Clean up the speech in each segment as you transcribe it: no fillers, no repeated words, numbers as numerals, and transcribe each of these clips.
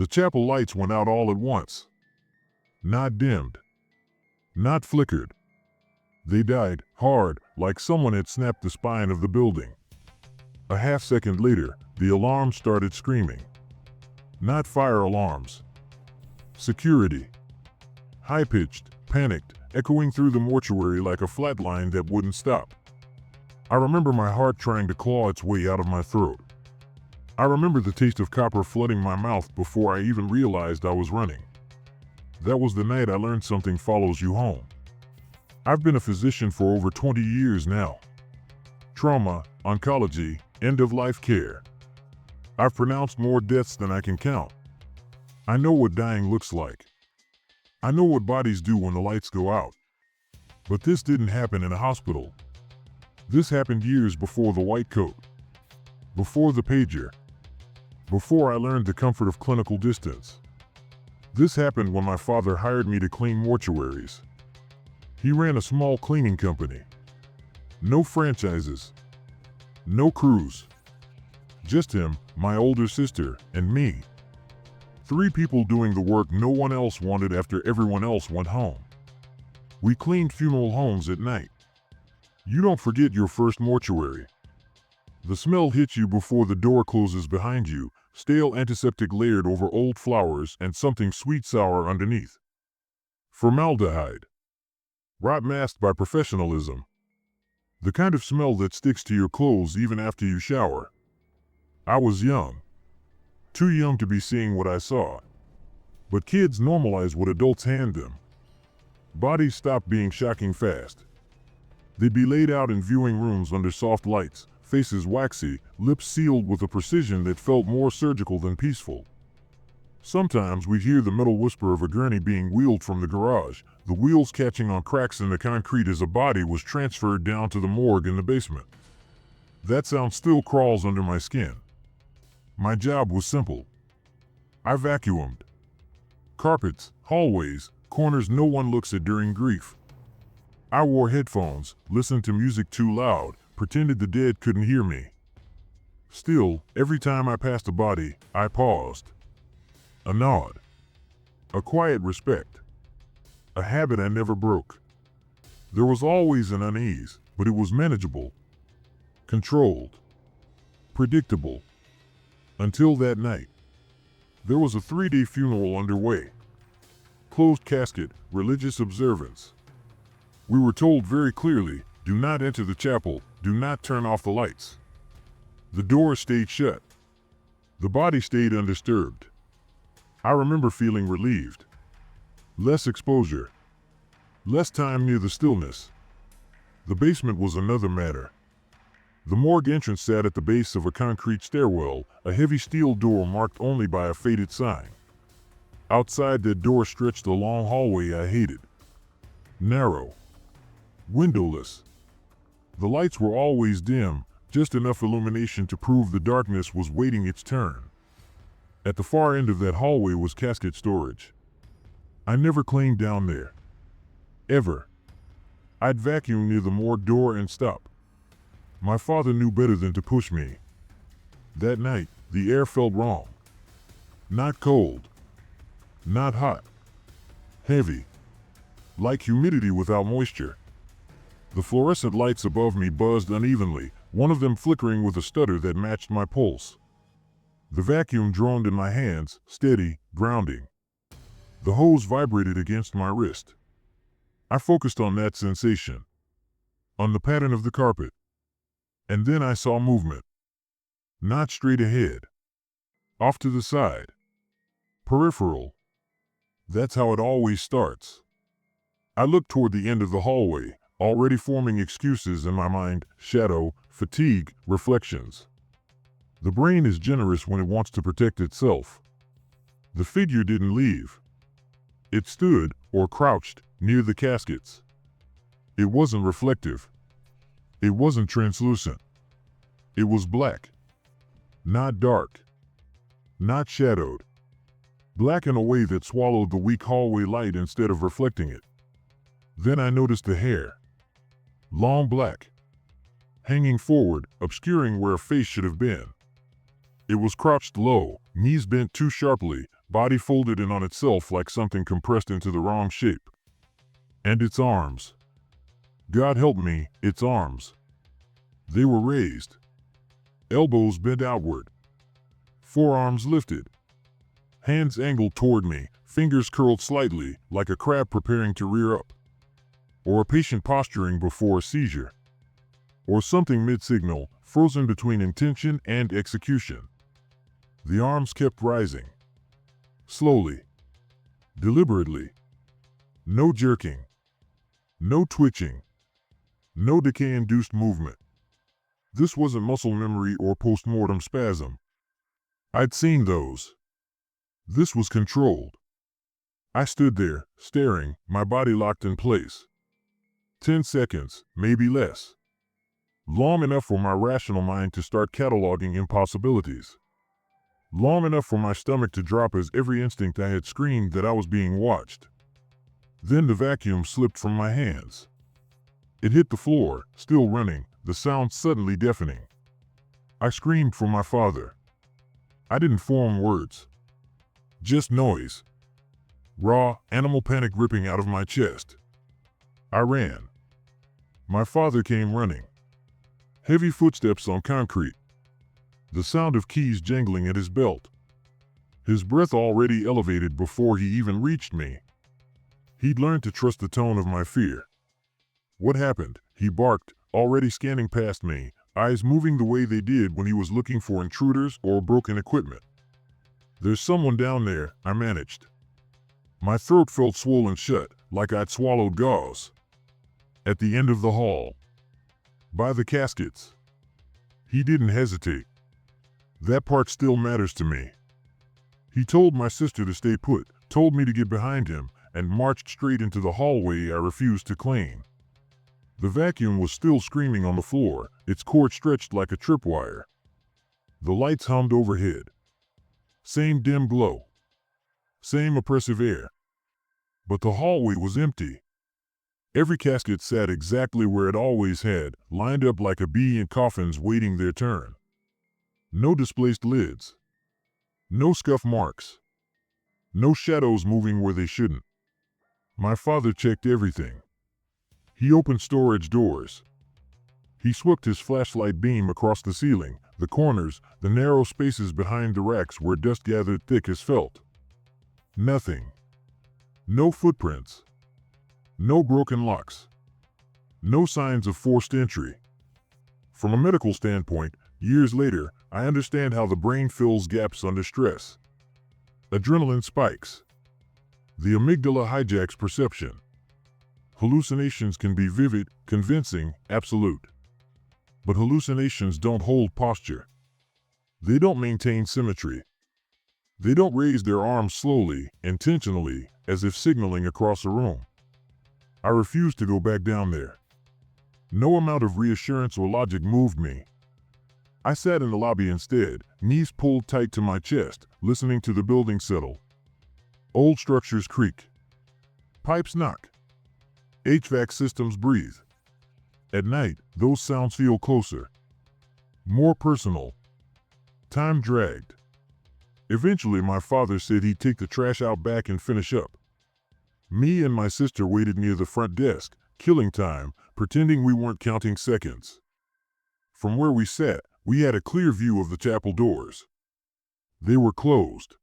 The chapel lights went out all at once. Not dimmed. Not flickered. They died, hard, like someone had snapped the spine of the building. A half-second later, the alarm started screaming. Not fire alarms. Security. High-pitched, panicked, echoing through the mortuary like a flatline that wouldn't stop. I remember my heart trying to claw its way out of my throat. I remember the taste of copper flooding my mouth before I even realized I was running. That was the night I learned something follows you home. I've been a physician for over 20 years now. Trauma, oncology, end-of-life care. I've pronounced more deaths than I can count. I know what dying looks like. I know what bodies do when the lights go out. But this didn't happen in a hospital. This happened years before the white coat. Before the pager. Before I learned the comfort of clinical distance. This happened when my father hired me to clean mortuaries. He ran a small cleaning company. No franchises. No crews. Just him, my older sister, and me. 3 people doing the work no one else wanted after everyone else went home. We cleaned funeral homes at night. You don't forget your first mortuary. The smell hits you before the door closes behind you, stale antiseptic layered over old flowers and something sweet-sour underneath. Formaldehyde. Rot masked by professionalism. The kind of smell that sticks to your clothes even after you shower. I was young. Too young to be seeing what I saw. But kids normalize what adults hand them. Bodies stopped being shocking fast. They'd be laid out in viewing rooms under soft lights, faces waxy, lips sealed with a precision that felt more surgical than peaceful. Sometimes we'd hear the metal whisper of a gurney being wheeled from the garage, the wheels catching on cracks in the concrete as a body was transferred down to the morgue in the basement. That sound still crawls under my skin. My job was simple. I vacuumed. Carpets, hallways, corners no one looks at during grief. I wore headphones, listened to music too loud, pretended the dead couldn't hear me. Still, every time I passed a body, I paused. A nod. A quiet respect. A habit I never broke. There was always an unease, but it was manageable. Controlled. Predictable. Until that night. There was a 3-day funeral underway. Closed casket, religious observance. We were told very clearly, do not enter the chapel, do not turn off the lights. The door stayed shut. The body stayed undisturbed. I remember feeling relieved. Less exposure. Less time near the stillness. The basement was another matter. The morgue entrance sat at the base of a concrete stairwell, a heavy steel door marked only by a faded sign. Outside that door stretched a long hallway I hated. Narrow. Windowless. The lights were always dim, just enough illumination to prove the darkness was waiting its turn. At the far end of that hallway was casket storage. I never cleaned down there. Ever. I'd vacuum near the morgue door and stop. My father knew better than to push me. That night, the air felt wrong. Not cold. Not hot. Heavy. Like humidity without moisture. The fluorescent lights above me buzzed unevenly, one of them flickering with a stutter that matched my pulse. The vacuum droned in my hands, steady, grounding. The hose vibrated against my wrist. I focused on that sensation. On the pattern of the carpet. And then I saw movement. Not straight ahead. Off to the side. Peripheral. That's how it always starts. I looked toward the end of the hallway, already forming excuses in my mind, shadow, fatigue, reflections. The brain is generous when it wants to protect itself. The figure didn't leave. It stood, or crouched, near the caskets. It wasn't reflective. It wasn't translucent. It was black. Not dark. Not shadowed. Black in a way that swallowed the weak hallway light instead of reflecting it. Then I noticed the hair. Long black. Hanging forward, obscuring where a face should have been. It was crouched low, knees bent too sharply, body folded in on itself like something compressed into the wrong shape. And its arms. God help me, its arms. They were raised. Elbows bent outward. Forearms lifted. Hands angled toward me, fingers curled slightly, like a crab preparing to rear up. Or a patient posturing before a seizure. Or something mid-signal, frozen between intention and execution. The arms kept rising. Slowly. Deliberately. No jerking. No twitching. No decay-induced movement. This wasn't muscle memory or post-mortem spasm. I'd seen those. This was controlled. I stood there, staring, my body locked in place. 10 seconds, maybe less. Long enough for my rational mind to start cataloging impossibilities. Long enough for my stomach to drop as every instinct I had screamed that I was being watched. Then the vacuum slipped from my hands. It hit the floor, still running, the sound suddenly deafening. I screamed for my father. I didn't form words. Just noise. Raw, animal panic ripping out of my chest. I ran. My father came running. Heavy footsteps on concrete. The sound of keys jangling at his belt. His breath already elevated before he even reached me. He'd learned to trust the tone of my fear. What happened? He barked, already scanning past me, eyes moving the way they did when he was looking for intruders or broken equipment. There's someone down there, I managed. My throat felt swollen shut, like I'd swallowed gauze. At the end of the hall. By the caskets. He didn't hesitate. That part still matters to me. He told my sister to stay put, told me to get behind him, and marched straight into the hallway I refused to claim. The vacuum was still screaming on the floor, its cord stretched like a tripwire. The lights hummed overhead. Same dim glow. Same oppressive air. But the hallway was empty. Every casket sat exactly where it always had, lined up like a bee in coffins waiting their turn. No displaced lids. No scuff marks. No shadows moving where they shouldn't. My father checked everything. He opened storage doors. He swept his flashlight beam across the ceiling, the corners, the narrow spaces behind the racks where dust gathered thick as felt. Nothing. No footprints. No broken locks. No signs of forced entry. From a medical standpoint, years later, I understand how the brain fills gaps under stress. Adrenaline spikes. The amygdala hijacks perception. Hallucinations can be vivid, convincing, absolute. But hallucinations don't hold posture. They don't maintain symmetry. They don't raise their arms slowly, intentionally, as if signaling across a room. I refused to go back down there. No amount of reassurance or logic moved me. I sat in the lobby instead, knees pulled tight to my chest, listening to the building settle. Old structures creak. Pipes knock. HVAC systems breathe. At night, those sounds feel closer. More personal. Time dragged. Eventually, my father said he'd take the trash out back and finish up. Me and my sister waited near the front desk, killing time, pretending we weren't counting seconds. From where we sat, we had a clear view of the chapel doors. They were closed.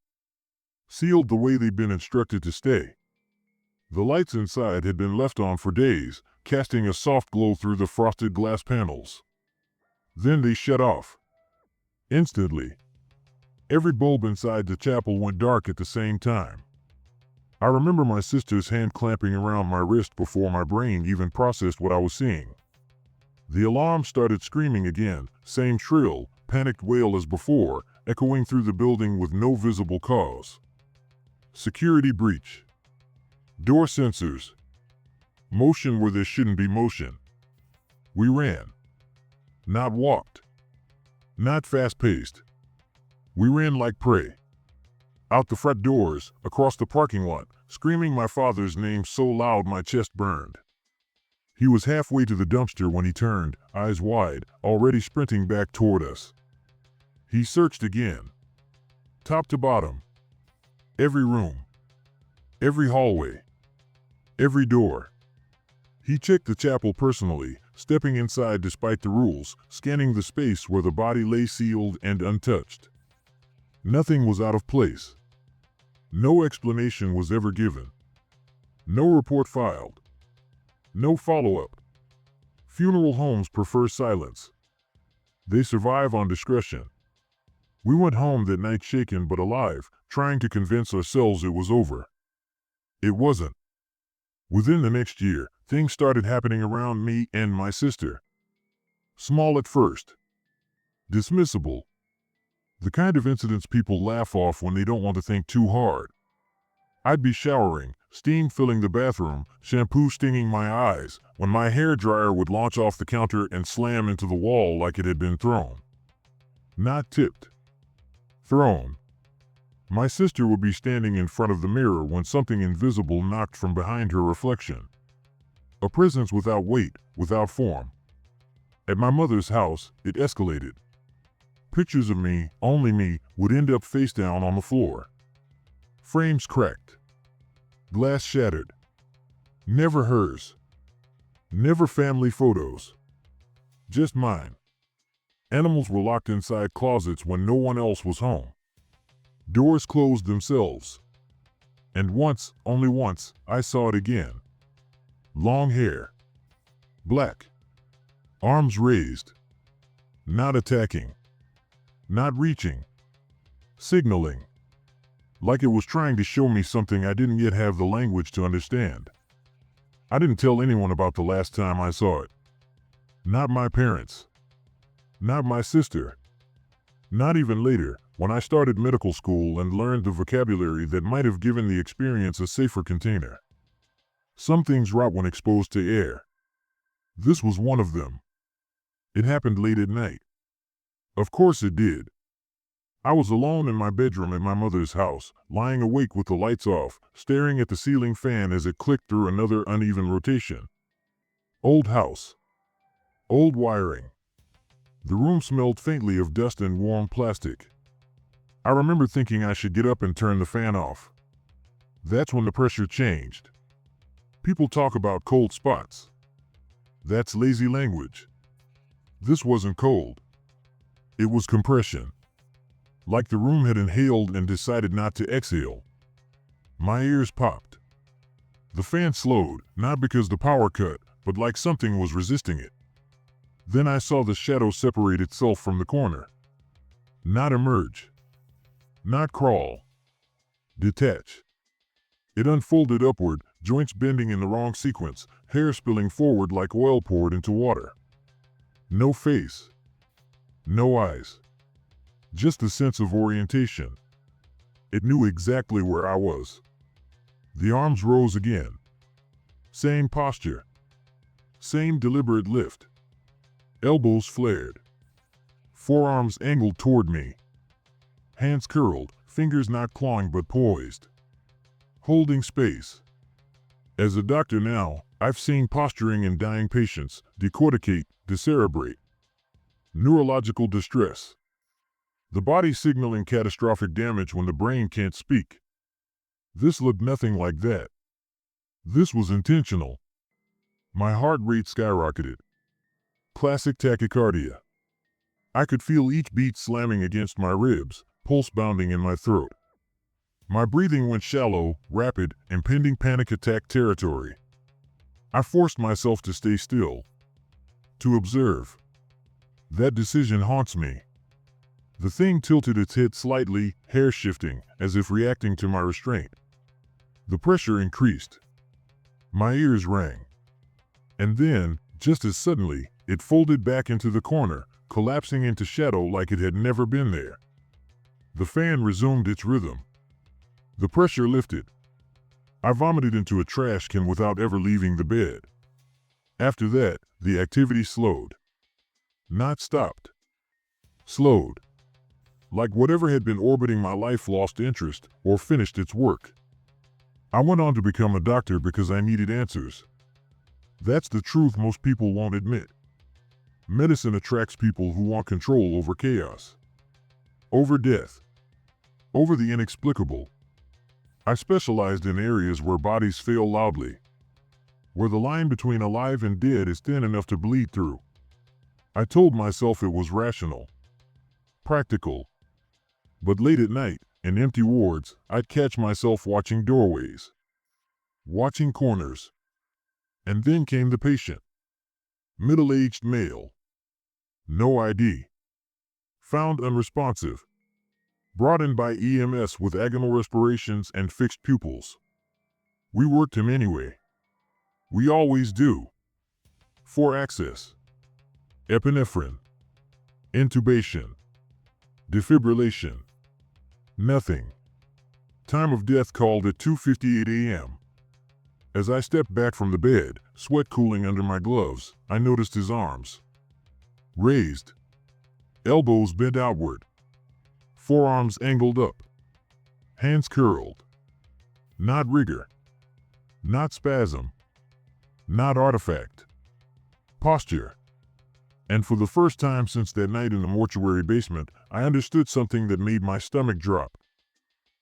Sealed the way they'd been instructed to stay. The lights inside had been left on for days, casting a soft glow through the frosted glass panels. Then they shut off. Instantly. Every bulb inside the chapel went dark at the same time. I remember my sister's hand clamping around my wrist before my brain even processed what I was seeing. The alarm started screaming again, same shrill, panicked wail as before, echoing through the building with no visible cause. Security breach. Door sensors. Motion where there shouldn't be motion. We ran. Not walked. Not fast-paced. We ran like prey. Out the front doors, across the parking lot, screaming my father's name so loud my chest burned. He was halfway to the dumpster when he turned, eyes wide, already sprinting back toward us. He searched again. Top to bottom. Every room, every hallway, every door. He checked the chapel personally, stepping inside despite the rules, scanning the space where the body lay sealed and untouched. Nothing was out of place. No explanation was ever given. No report filed. No follow-up. Funeral homes prefer silence. They survive on discretion. We went home that night shaken but alive, trying to convince ourselves it was over. It wasn't. Within the next year, things started happening around me and my sister. Small at first. Dismissible. The kind of incidents people laugh off when they don't want to think too hard. I'd be showering, steam filling the bathroom, shampoo stinging my eyes, when my hairdryer would launch off the counter and slam into the wall like it had been thrown. Not tipped. Thrown. My sister would be standing in front of the mirror when something invisible knocked from behind her reflection. A presence without weight, without form. At my mother's house, it escalated. Pictures of me, only me, would end up face down on the floor. Frames cracked. Glass shattered. Never hers. Never family photos. Just mine. Animals were locked inside closets when no one else was home. Doors closed themselves. And once, only once, I saw it again. Long hair. Black. Arms raised. Not attacking. Not reaching. Signaling. Like it was trying to show me something I didn't yet have the language to understand. I didn't tell anyone about the last time I saw it. Not my parents. Not my sister. Not even later, when I started medical school and learned the vocabulary that might have given the experience a safer container. Some things rot when exposed to air. This was one of them. It happened late at night. Of course it did. I was alone in my bedroom at my mother's house, lying awake with the lights off, staring at the ceiling fan as it clicked through another uneven rotation. Old house. Old wiring. The room smelled faintly of dust and warm plastic. I remember thinking I should get up and turn the fan off. That's when the pressure changed. People talk about cold spots. That's lazy language. This wasn't cold. It was compression. Like the room had inhaled and decided not to exhale. My ears popped. The fan slowed, not because the power cut, but like something was resisting it. Then I saw the shadow separate itself from the corner. Not emerge. Not crawl. Detach. It unfolded upward, joints bending in the wrong sequence, hair spilling forward like oil poured into water. No face. No eyes. Just a sense of orientation. It knew exactly where I was. The arms rose again. Same posture. Same deliberate lift. Elbows flared. Forearms angled toward me. Hands curled, fingers not clawing but poised. Holding space. As a doctor now, I've seen posturing in dying patients, decorticate, decerebrate. Neurological distress. The body signaling catastrophic damage when the brain can't speak. This looked nothing like that. This was intentional. My heart rate skyrocketed. Classic tachycardia. I could feel each beat slamming against my ribs, pulse bounding in my throat. My breathing went shallow, rapid, impending panic attack territory. I forced myself to stay still. To observe. That decision haunts me. The thing tilted its head slightly, hair shifting, as if reacting to my restraint. The pressure increased. My ears rang. And then, just as suddenly, it folded back into the corner, collapsing into shadow like it had never been there. The fan resumed its rhythm. The pressure lifted. I vomited into a trash can without ever leaving the bed. After that, the activity slowed. Not stopped. Slowed. Like whatever had been orbiting my life lost interest or finished its work. I went on to become a doctor because I needed answers. That's the truth most people won't admit. Medicine attracts people who want control over chaos. Over death. Over the inexplicable. I specialized in areas where bodies fail loudly, where the line between alive and dead is thin enough to bleed through. I told myself it was rational, practical, but late at night, in empty wards, I'd catch myself watching doorways, watching corners. And then came the patient. Middle-aged male. No ID. Found unresponsive. Brought in by EMS with agonal respirations and fixed pupils. We worked him anyway. We always do. 4 access. Epinephrine. Intubation. Defibrillation. Nothing. Time of death called at 2:58 a.m. As I stepped back from the bed, sweat cooling under my gloves, I noticed his arms. Raised. Elbows bent outward. Forearms angled up. Hands curled. Not rigor. Not spasm. Not artifact. Posture. And for the first time since that night in the mortuary basement, I understood something that made my stomach drop.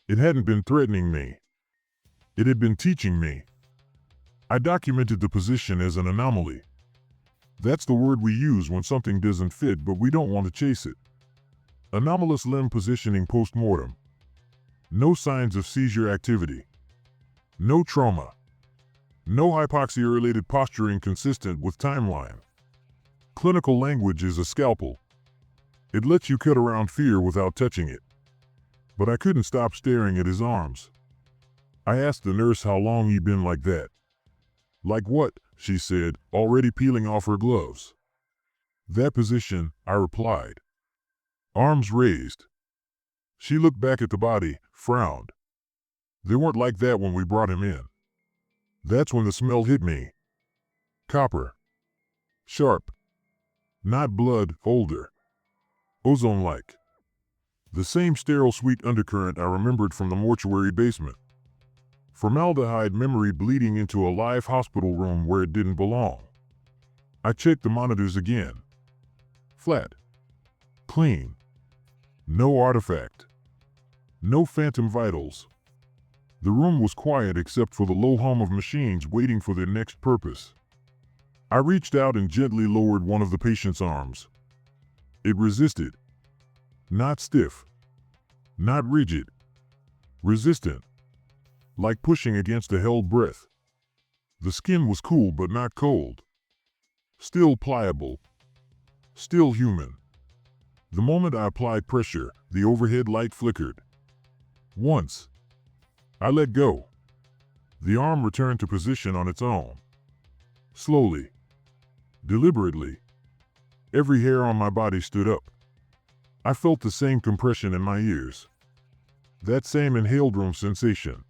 It hadn't been threatening me. It had been teaching me. I documented the position as an anomaly. That's the word we use when something doesn't fit but we don't want to chase it. Anomalous limb positioning post-mortem. No signs of seizure activity. No trauma. No hypoxia-related posturing consistent with timeline. Clinical language is a scalpel. It lets you cut around fear without touching it. But I couldn't stop staring at his arms. I asked the nurse how long he'd been like that. Like what? She said, already peeling off her gloves. That position, I replied. Arms raised. She looked back at the body, frowned. They weren't like that when we brought him in. That's when the smell hit me. Copper. Sharp. Not blood, older. Ozone-like. The same sterile sweet undercurrent I remembered from the mortuary basement. Formaldehyde memory bleeding into a live hospital room where it didn't belong. I checked the monitors again. Flat. Clean. No artifact. No phantom vitals. The room was quiet except for the low hum of machines waiting for their next purpose. I reached out and gently lowered one of the patient's arms. It resisted. Not stiff. Not rigid. Resistant. Like pushing against a held breath. The skin was cool but not cold. Still pliable. Still human. The moment I applied pressure, the overhead light flickered. Once. I let go. The arm returned to position on its own. Slowly. Deliberately. Every hair on my body stood up. I felt the same compression in my ears. That same inhaled room sensation.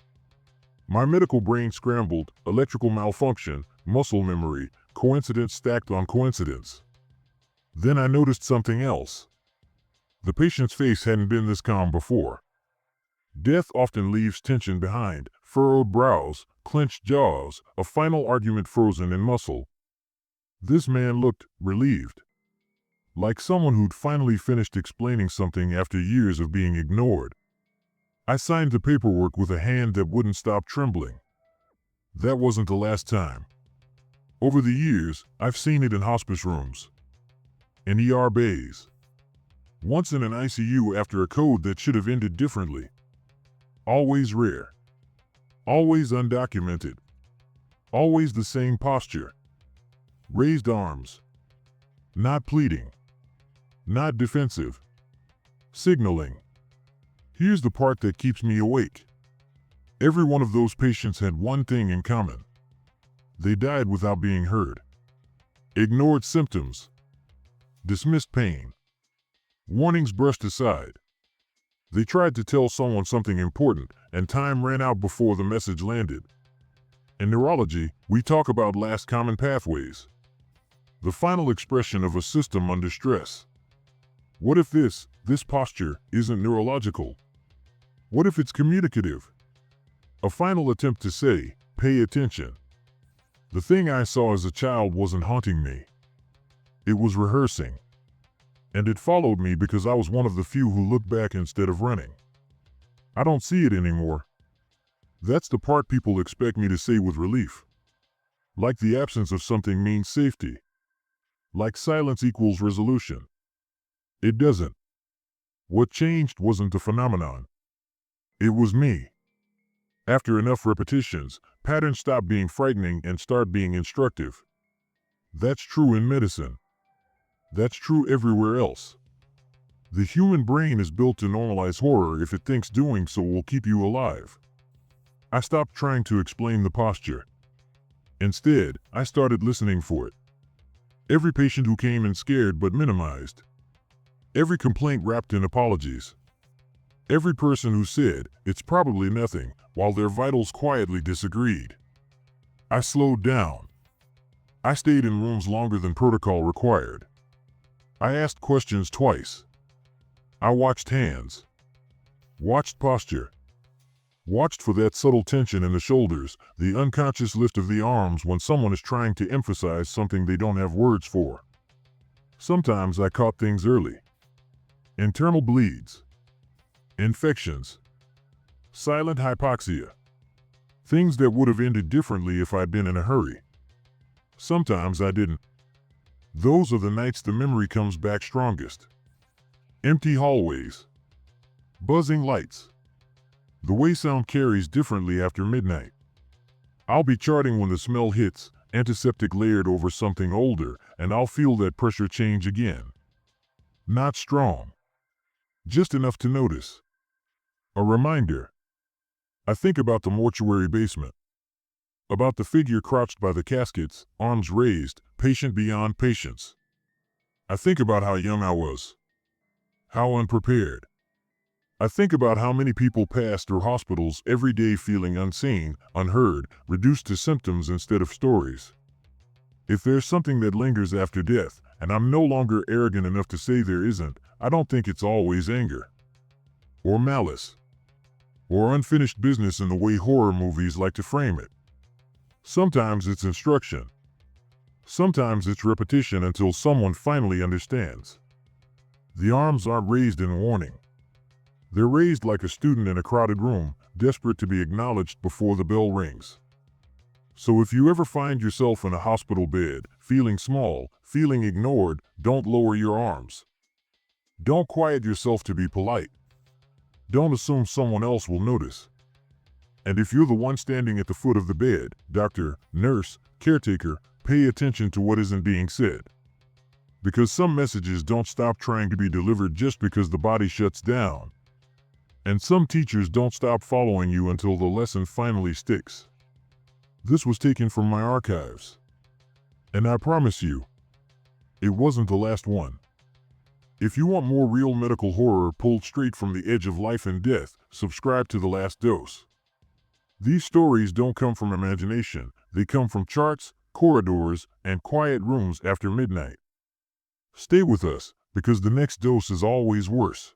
My medical brain scrambled, electrical malfunction, muscle memory, coincidence stacked on coincidence. Then I noticed something else. The patient's face hadn't been this calm before. Death often leaves tension behind, furrowed brows, clenched jaws, a final argument frozen in muscle. This man looked relieved. Like someone who'd finally finished explaining something after years of being ignored. I signed the paperwork with a hand that wouldn't stop trembling. That wasn't the last time. Over the years, I've seen it in hospice rooms. In ER bays. Once in an ICU after a code that should have ended differently. Always rare. Always undocumented. Always the same posture. Raised arms. Not pleading. Not defensive. Signaling. Here's the part that keeps me awake. Every one of those patients had one thing in common. They died without being heard. Ignored symptoms. Dismissed pain. Warnings brushed aside. They tried to tell someone something important, and time ran out before the message landed. In neurology, we talk about last common pathways. The final expression of a system under stress. What if this posture, isn't neurological? What if it's communicative? A final attempt to say, pay attention. The thing I saw as a child wasn't haunting me. It was rehearsing. And it followed me because I was one of the few who looked back instead of running. I don't see it anymore. That's the part people expect me to say with relief. Like the absence of something means safety. Like silence equals resolution. It doesn't. What changed wasn't the phenomenon. It was me. After enough repetitions, patterns stop being frightening and start being instructive. That's true in medicine. That's true everywhere else. The human brain is built to normalize horror if it thinks doing so will keep you alive. I stopped trying to explain the posture. Instead, I started listening for it. Every patient who came in scared but minimized. Every complaint wrapped in apologies. Every person who said, "It's probably nothing," while their vitals quietly disagreed. I slowed down. I stayed in rooms longer than protocol required. I asked questions twice. I watched hands. Watched posture. Watched for that subtle tension in the shoulders, the unconscious lift of the arms when someone is trying to emphasize something they don't have words for. Sometimes I caught things early. Internal bleeds. Infections. Silent hypoxia. Things that would have ended differently if I'd been in a hurry. Sometimes I didn't. Those are the nights the memory comes back strongest. Empty hallways. Buzzing lights. The way sound carries differently after midnight. I'll be charting when the smell hits, antiseptic layered over something older, and I'll feel that pressure change again. Not strong. Just enough to notice. A reminder. I think about the mortuary basement. About the figure crouched by the caskets, arms raised, patient beyond patience. I think about how young I was. How unprepared. I think about how many people pass through hospitals every day feeling unseen, unheard, reduced to symptoms instead of stories. If there's something that lingers after death, and I'm no longer arrogant enough to say there isn't, I don't think it's always anger. Or malice. Or unfinished business in the way horror movies like to frame it. Sometimes it's instruction. Sometimes it's repetition until someone finally understands. The arms aren't raised in warning. They're raised like a student in a crowded room, desperate to be acknowledged before the bell rings. So if you ever find yourself in a hospital bed, feeling small, feeling ignored, don't lower your arms. Don't quiet yourself to be polite. Don't assume someone else will notice. And if you're the one standing at the foot of the bed, doctor, nurse, caretaker, pay attention to what isn't being said. Because some messages don't stop trying to be delivered just because the body shuts down. And some teachers don't stop following you until the lesson finally sticks. This was taken from my archives. And I promise you, it wasn't the last one. If you want more real medical horror pulled straight from the edge of life and death, subscribe to The Last Dose. These stories don't come from imagination, they come from charts, corridors, and quiet rooms after midnight. Stay with us, because the next dose is always worse.